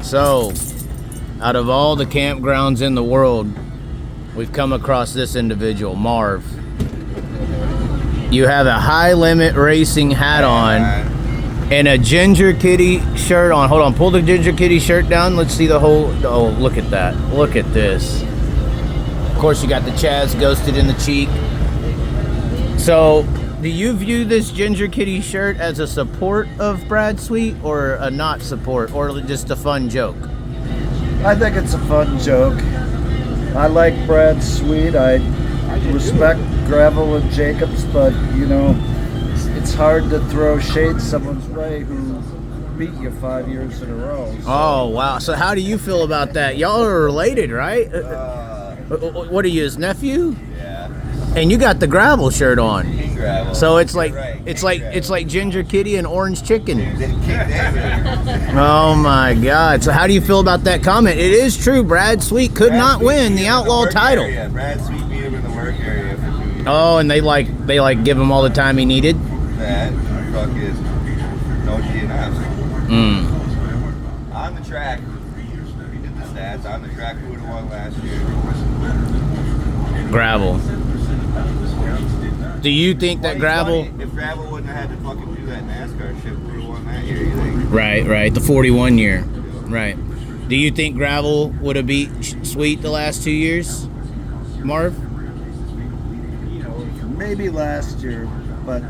So, out of all the campgrounds in the world, we've come across this individual, Marv. You have a High Limit Racing hat on and a Ginger Kitty shirt on. Hold on, pull the Ginger Kitty shirt down. Let's see the whole. Oh, look at that. Look at this. Of course, you got the Chaz ghosted in the cheek. So, do you view this Ginger Kitty shirt as a support of Brad Sweet or a not support or just a fun joke? I think it's a fun joke. I like Brad Sweet. I respect Gravel and Jacobs, but you know, it's hard to throw shade someone's way who beat you 5 years in a row. So. Oh wow! So how do you feel about that? Y'all are related, right? What are you, his nephew? Yeah. And you got the Gravel shirt on. King Gravel. So it's like Right. it's like Ginger Kitty and Orange Chicken. King David. Oh my God! So how do you feel about that comment? It is true. Brad Sweet could not win the Outlaw title. Area. Brad Sweet beat him in the work area for 2 years. Oh, and they give him all the time he needed. That fucking no DNFs. On the track, we did the stats. On the track, who would have won last year? Gravel. Do you think that Gravel? If Gravel wouldn't have had to fucking do that NASCAR shit, who would have won that year, you think? Right. The 41 year. Right. Do you think Gravel would have beat Sweet the last 2 years, Marv? Maybe last year, but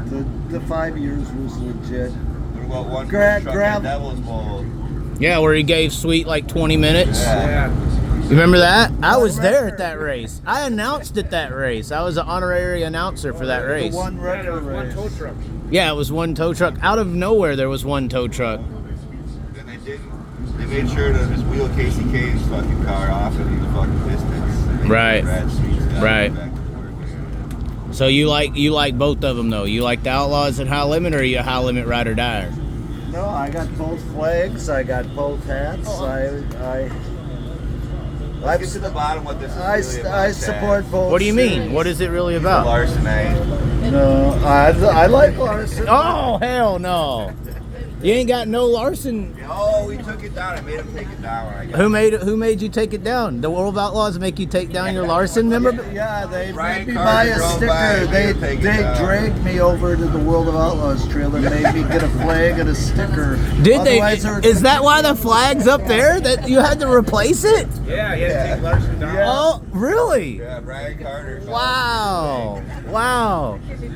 the 5 years was legit. What about one Gravel. truck at Devil's Bowl? Yeah, where he gave Sweet like 20 minutes. Yeah. You remember that? I was there at that race. I announced at that race. I was an honorary announcer for that race. The one regular race. Tow truck. Yeah, it was one tow truck. Out of nowhere, there was one tow truck. Then they didn't. They made sure to just wheel Casey Kane's fucking car off at his fucking distance. Right. Brad Sweet's got Right. back to work. So you like both of them though. You like the Outlaws at High Limit, or are you a High Limit ride or die? No, I got both flags. I got both hats. Let's get to the bottom what this is really about. I support both. What do you mean? series. What is it really The about? Larson, eh? No, I like Larson. Oh hell no! You ain't got no Larson. Oh, we took it down. I made him take it down when I got Who made you take it down? The World of Outlaws make you take down your Larson memorabilia? Yeah, they Brian made me Carter buy a drove sticker. by, They made him take it down. dragged me over to the World of Outlaws trailer, made me get a flag and a sticker. Did they? Otherwise, there Is that why the flag's up there? That you had to replace it? Yeah, he had to take Larson down. Oh, really? Yeah, Brian Carter. Wow.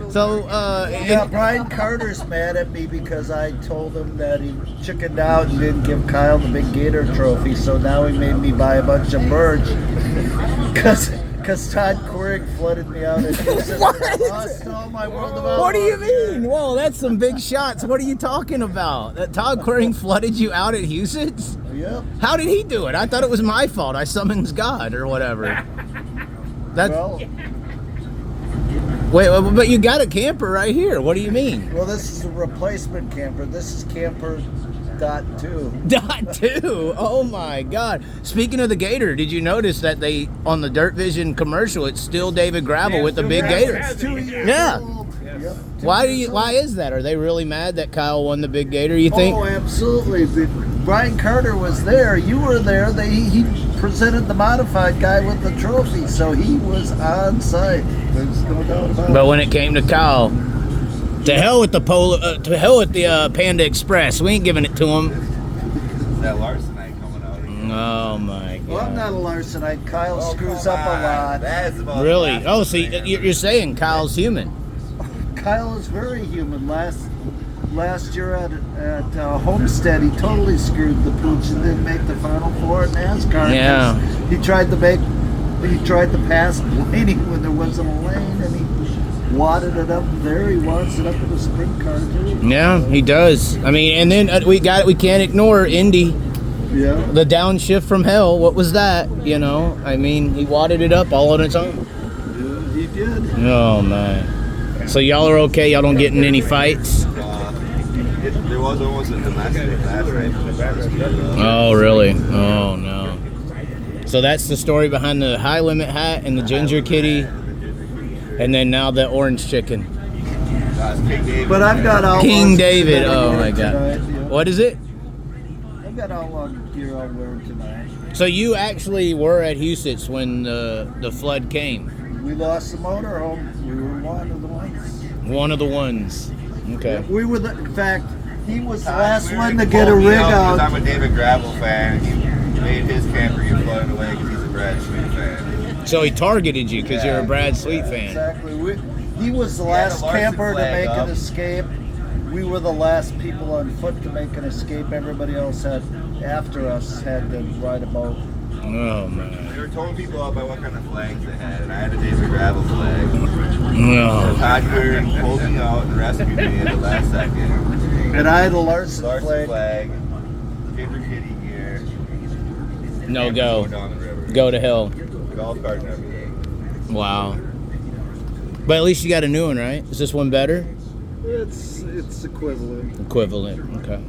So, Yeah, Brian Carter's mad at me because I told him that he chickened out and didn't give Kyle the big gator trophy, so now he made me buy a bunch of merch because Todd Quirk flooded me out and lost all my World of Outlaws. what do you mean? Whoa, that's some big shots. What are you talking about? That Todd Quirk flooded you out at Huset's? Yep. How did he do it? I thought it was my fault. I summons God or whatever. That's Well, wait, but you got a camper right here. What do you mean? this is a replacement camper. This is camper .2. .2. Oh my God! Speaking of the Gator, did you notice that they on the Dirt Vision commercial? It's still David Gravel with the big Gator. It's 2 years Yeah. old. Yep. Why is that? Are they really mad that Kyle won the big Gator? You think? Oh, absolutely. Brian Carter was there. You were there. He presented the modified guy with the trophy, so he was on site. There's no doubt about it. But when it came to Kyle, to hell with the Panda Express. We ain't giving it to him. That Larson ain't coming out. Oh my God! Well, I'm not a Larsonite. Kyle Oh, screws come up a on. lot. That is about Really? the Oh, last so thing. you're saying Kyle's human? Kyle is very human. Last year at Homestead, he totally screwed the pooch and didn't make the Final Four at NASCAR. Yeah. He tried to pass Blaney when there wasn't a lane, and he wadded it up there. He wants it up in the sprint car too. Yeah, he does. I mean, and then we can't ignore Indy, Yeah. the downshift from hell. What was that? You know, I mean, he wadded it up all on its own. Yeah, he did. Oh man. So y'all are okay? Y'all don't get in any fights? There was almost a domestic last night. Oh really? Oh no. So that's the story behind the High Limit hat and the Ginger Kitty, and then now the Orange Chicken. King David. But I've got Outlaws King David. tonight. Oh my God. Tonight, yeah. What is it? I've got outlawed gear I'll wear tonight. So you actually were at Huset's when the flood came? We lost the motorhome. We were one of the ones. One of the ones. Okay. We were in fact, he was the last one to get a rig out. I'm a David Gravel fan. He made his camper get flooded away because he's a Brad Sweet fan. So he targeted you because you're a Brad Sweet fan. Exactly. He was the last Larson camper to flag make up. an escape. We were the last people on foot to make an escape. Everybody else after us had to ride a boat. Oh man. They were towing people out by what kind of flags they had, and I had a David Gravel flag. No. Todd Greer pulled me out and rescued me at the last second. And I had a Larson Larson flag. Ginger Kitty gear. No and go. Down the river. Go to hell. Golf cart and everything. Wow. But at least you got a new one, right? Is this one better? It's equivalent. Equivalent. Okay.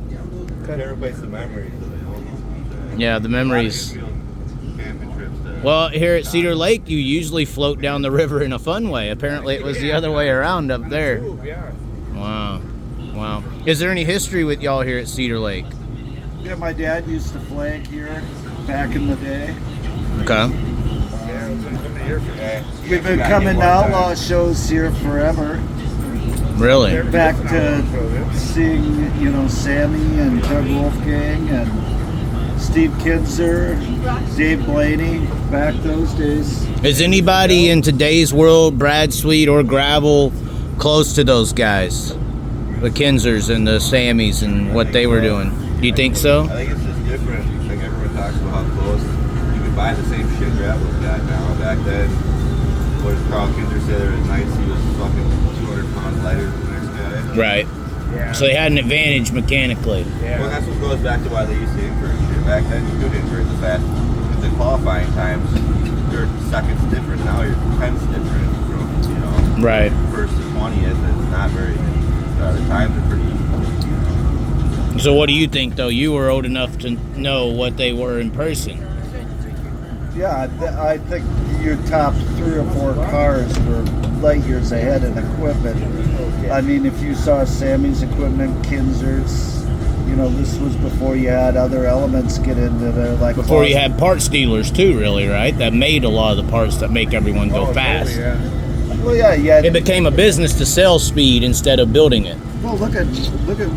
Could never replace the memories of the old ones. Yeah, the memories. Camping trips to Well, here at Cedar Lake, you usually float down the river in a fun way. Apparently, it was the other way around up there. Yeah. Wow. Wow. Is there any history with y'all here at Cedar Lake? Yeah, my dad used to flag here back in the day. Okay. Yeah, it's been coming here for Yeah. We've been Got coming hit to one time. outlaw shows here forever. Really? Back to seeing, Sammy and Doug Wolfgang and Steve Kinzer, Dave Blaney, back those days. Is anybody in today's world, Brad Sweet or Gravel, close to those guys? The Kinzers and the Sammys and what they were doing. Do you think so? I think it's just different. Like everyone talks about how close you could buy the same shit Gravel's got now. Back then, what did Carl Kinzer say there at nights? He was fucking 200 pounds lighter than the next guy. Right. Yeah. So they had an advantage mechanically. Well, that's what goes back to why they used to invert shit. Back then, you could invert the fast. Because the qualifying times, your seconds different. Now your 10's different from, Right. first to 20th. It's not very. The times are pretty. So what do you think, though? You were old enough to know what they were in person. Yeah, I think your top 3 or 4 cars were light years ahead in equipment. I mean, if you saw Sammy's equipment, Kinzer's, this was before you had other elements get into there. Like Before you had parts dealers, too, really, right? That made a lot of the parts that make everyone go fast. Yeah. Well, yeah. It became a business to sell speed instead of building it. Well, look at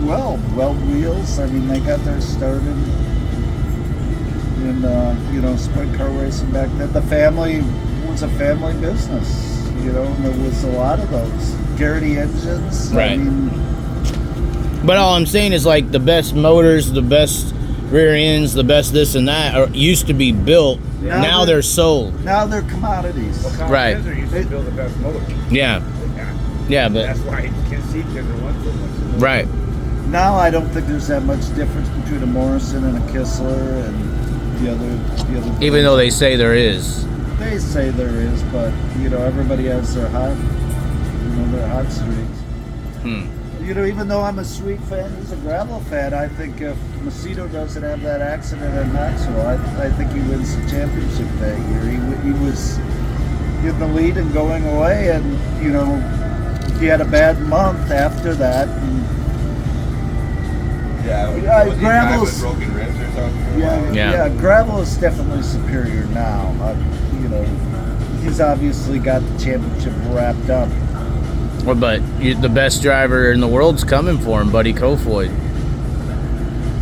Weld Wheels. I mean, they got their start in sprint car racing back then. The family was a family business, and there was a lot of those. Garrity engines. Right. I mean, But all I'm saying is, like, the best motors, the best rear ends, the best this and that used to be built. Yeah. Now they're sold. now they're commodities. Well, Right. Kinzer used to build the best motor. Yeah. Yeah. Yeah, but That's why you can see Kinzer won so much. right. Now I don't think there's that much difference between a Morrison and a Kistler and the other. Even though they say there is. They say there is, but everybody has their hot streaks. Hmm. Even though I'm a Sweet fan, he's a Gravel fan. I think if Macedo doesn't have that accident in Maxwell, I think he wins the championship that year. He was in the lead and going away, and he had a bad month after that. And, Yeah, was he Gravel's- with broken ribs or something? Yeah. Gravel is definitely superior now. He's obviously got the championship wrapped up. Well, but the best driver in the world's coming for him, Buddy Kofoid.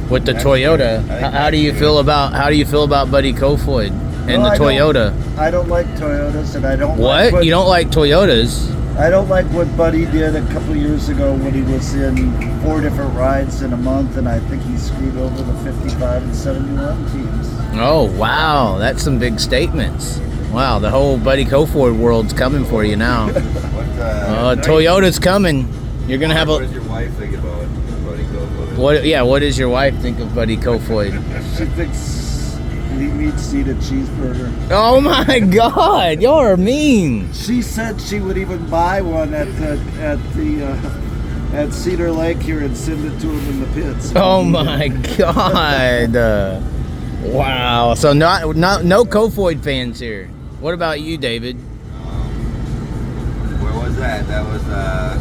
With the Toyota. How do you feel about Buddy Kofoid and Well, the Toyota? I don't like Toyotas, and I don't What? like You don't like Toyotas? I don't like what Buddy did a couple of years ago when he was in 4 different rides in a month, and I think he screwed over the 55 and 71 teams. Oh, wow. That's some big statements. Wow, the whole Buddy Kofoid world's coming for you now. Toyota's coming. You're going to have What a... does your wife think about Buddy Kofoid? What does your wife think of Buddy Kofoid? She thinks he needs to eat a cheeseburger. Oh, my God. Y'all are mean. She said she would even buy one at Cedar Lake here and send it to him in the pits. Oh, my God. Wow. So no Kofoid fans here. What about you, David? Where was that? That was that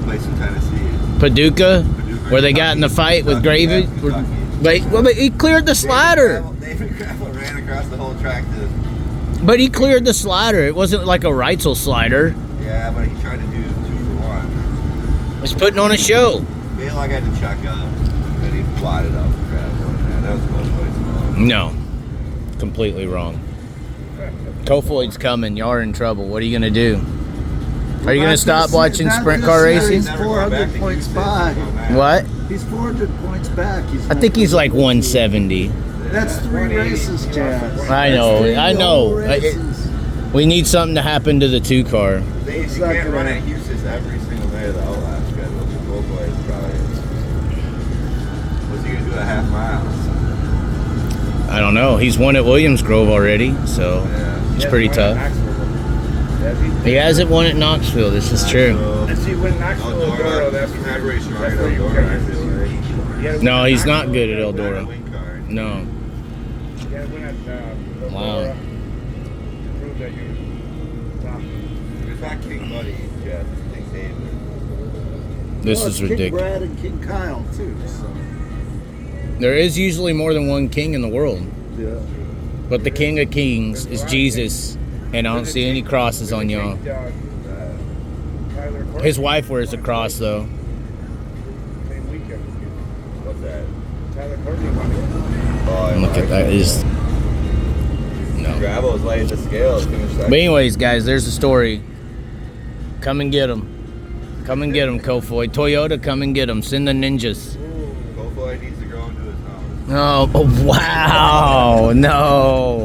place in Tennessee. Paducah? Paducah Where they got in the fight with Gravy? Kentucky. But he cleared the slider. David Gravel ran across the whole track to. But he cleared the slider. It wasn't like a Reitzel slider. Yeah, but he tried to do 2 for 1. He's putting on a show. Baylock had to check up, and he blotted out the Gravel. Man, that was Kofoid's fault. No. Completely wrong. Kofoid's coming. Y'all are in trouble. What are you going to do? Are you going to stop watching sprint car racing? He's 400 points by. What? He's 400 points back. I think he's like 170. That's 3 races, Chaz. I know. That's 3 I whole know. races. We need something to happen to the 2 car. They It's you not can't gonna run at happen. Houston every single day of the outlast schedule. So Kofoid's probably. What's he going to do at half miles? I don't know. He's won at Williams Grove already, so Yeah. it's pretty tough. He hasn't won at Knoxville. This is true. And see, when Knoxville Eldora, that's He's where not very strong that's at where you Eldora, I got feel your- like. you gotta No, win he's at not good at Knoxville. Eldora. Wing card. No. You gotta win at Wow. Eldora to prove that you're top. It's not King Buddy, Jeff. It's King David. This Well, is it's King ridiculous. Brad and King Kyle, too. So, There is usually more than one king in the world, yeah. but the King of Kings is Jesus, and I don't see any crosses on y'all. His wife wears a cross, though. Same weekend. What's that? Tyler Courtney won it. Oh, I Look at that. Is no. Gravel is laying the scales. But anyways, guys, there's a story. Come and get him. Come and get him, Kofoid. Toyota, come and get him. Send the ninjas. Kofoid needs to go into his house. Oh, wow. No.